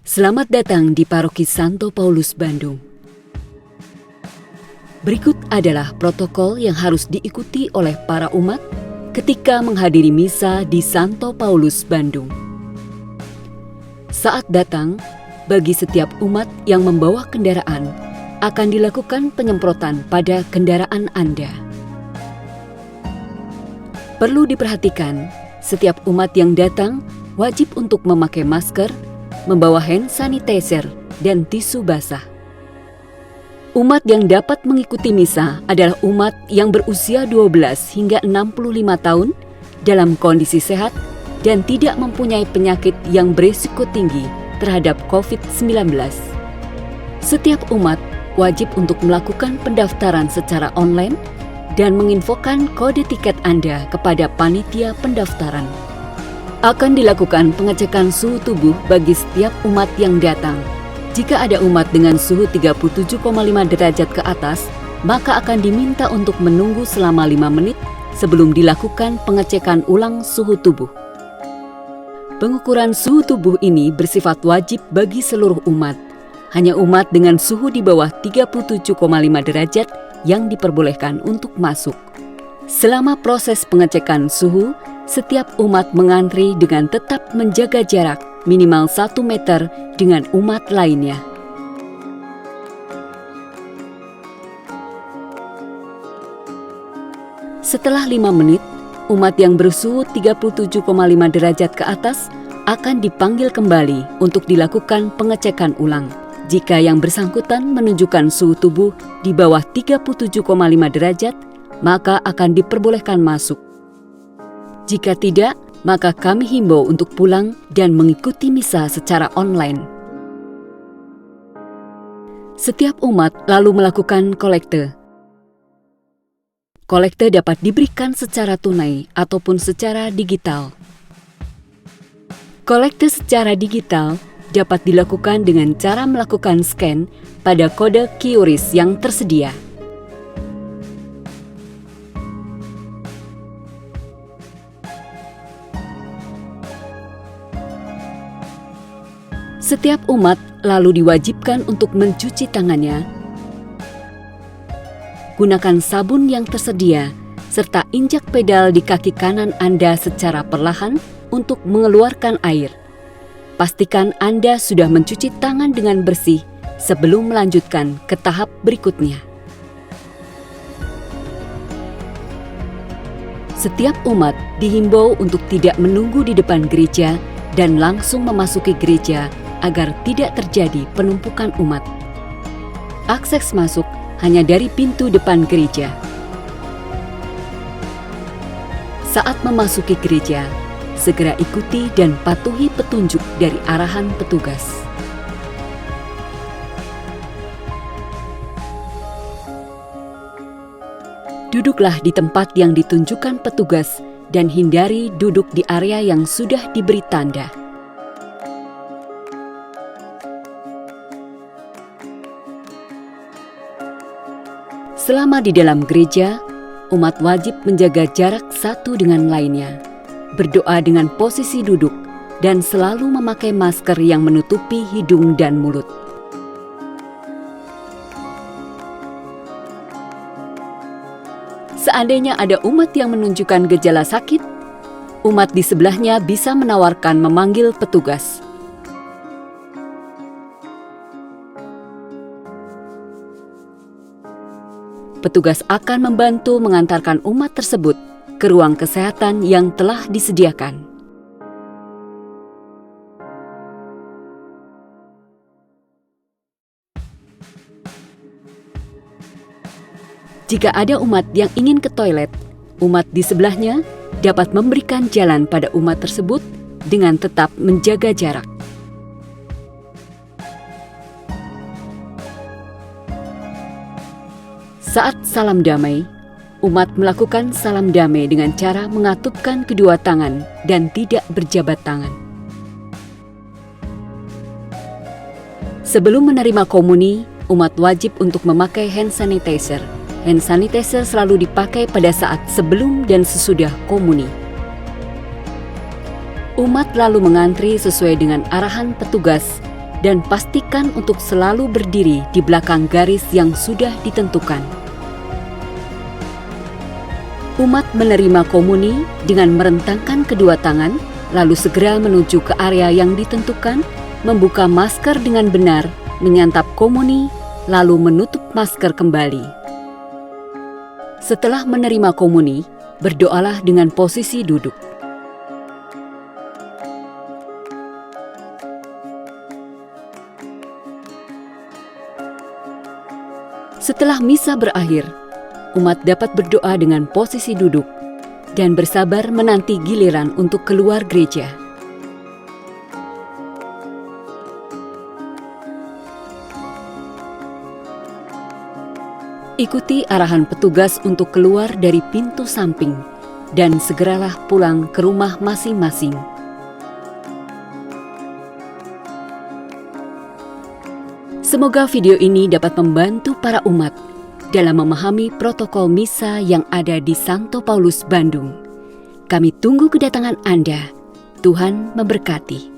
Selamat datang di Paroki Santo Paulus Bandung. Berikut adalah protokol yang harus diikuti oleh para umat ketika menghadiri misa di Santo Paulus Bandung. Saat datang, bagi setiap umat yang membawa kendaraan, akan dilakukan penyemprotan pada kendaraan Anda. Perlu diperhatikan, setiap umat yang datang wajib untuk memakai masker, membawa hand sanitizer, dan tisu basah. Umat yang dapat mengikuti misa adalah umat yang berusia 12 hingga 65 tahun, dalam kondisi sehat, dan tidak mempunyai penyakit yang berisiko tinggi terhadap COVID-19. Setiap umat wajib untuk melakukan pendaftaran secara online dan menginfokan kode tiket Anda kepada panitia pendaftaran. Akan dilakukan pengecekan suhu tubuh bagi setiap umat yang datang. Jika ada umat dengan suhu 37,5 derajat ke atas, maka akan diminta untuk menunggu selama 5 menit sebelum dilakukan pengecekan ulang suhu tubuh. Pengukuran suhu tubuh ini bersifat wajib bagi seluruh umat. Hanya umat dengan suhu di bawah 37,5 derajat yang diperbolehkan untuk masuk. Selama proses pengecekan suhu, setiap umat mengantri dengan tetap menjaga jarak minimal 1 meter dengan umat lainnya. Setelah 5 menit, umat yang bersuhu 37,5 derajat ke atas akan dipanggil kembali untuk dilakukan pengecekan ulang. Jika yang bersangkutan menunjukkan suhu tubuh di bawah 37,5 derajat, maka akan diperbolehkan masuk. Jika tidak, maka kami himbau untuk pulang dan mengikuti misa secara online. Setiap umat lalu melakukan kolekte. Kolekte dapat diberikan secara tunai ataupun secara digital. Kolekte secara digital dapat dilakukan dengan cara melakukan scan pada kode QRIS yang tersedia. Setiap umat lalu diwajibkan untuk mencuci tangannya. Gunakan sabun yang tersedia, serta injak pedal di kaki kanan Anda secara perlahan untuk mengeluarkan air. Pastikan Anda sudah mencuci tangan dengan bersih sebelum melanjutkan ke tahap berikutnya. Setiap umat dihimbau untuk tidak menunggu di depan gereja dan langsung memasuki gereja agar tidak terjadi penumpukan umat. Akses masuk hanya dari pintu depan gereja. Saat memasuki gereja, segera ikuti dan patuhi petunjuk dari arahan petugas. Duduklah di tempat yang ditunjukkan petugas dan hindari duduk di area yang sudah diberi tanda. Selama di dalam gereja, umat wajib menjaga jarak satu dengan lainnya, berdoa dengan posisi duduk, dan selalu memakai masker yang menutupi hidung dan mulut. Seandainya ada umat yang menunjukkan gejala sakit, umat di sebelahnya bisa menawarkan memanggil petugas. Petugas akan membantu mengantarkan umat tersebut ke ruang kesehatan yang telah disediakan. Jika ada umat yang ingin ke toilet, umat di sebelahnya dapat memberikan jalan pada umat tersebut dengan tetap menjaga jarak. Saat salam damai, umat melakukan salam damai dengan cara mengatupkan kedua tangan dan tidak berjabat tangan. Sebelum menerima komuni, umat wajib untuk memakai hand sanitizer. Hand sanitizer selalu dipakai pada saat sebelum dan sesudah komuni. Umat lalu mengantri sesuai dengan arahan petugas dan pastikan untuk selalu berdiri di belakang garis yang sudah ditentukan. Umat menerima komuni dengan merentangkan kedua tangan, lalu segera menuju ke area yang ditentukan, membuka masker dengan benar, menyantap komuni, lalu menutup masker kembali. Setelah menerima komuni, berdoalah dengan posisi duduk. Setelah misa berakhir, umat dapat berdoa dengan posisi duduk dan bersabar menanti giliran untuk keluar gereja. Ikuti arahan petugas untuk keluar dari pintu samping dan segeralah pulang ke rumah masing-masing. Semoga video ini dapat membantu para umat dalam memahami protokol misa yang ada di Santo Paulus Bandung. Kami tunggu kedatangan Anda. Tuhan memberkati.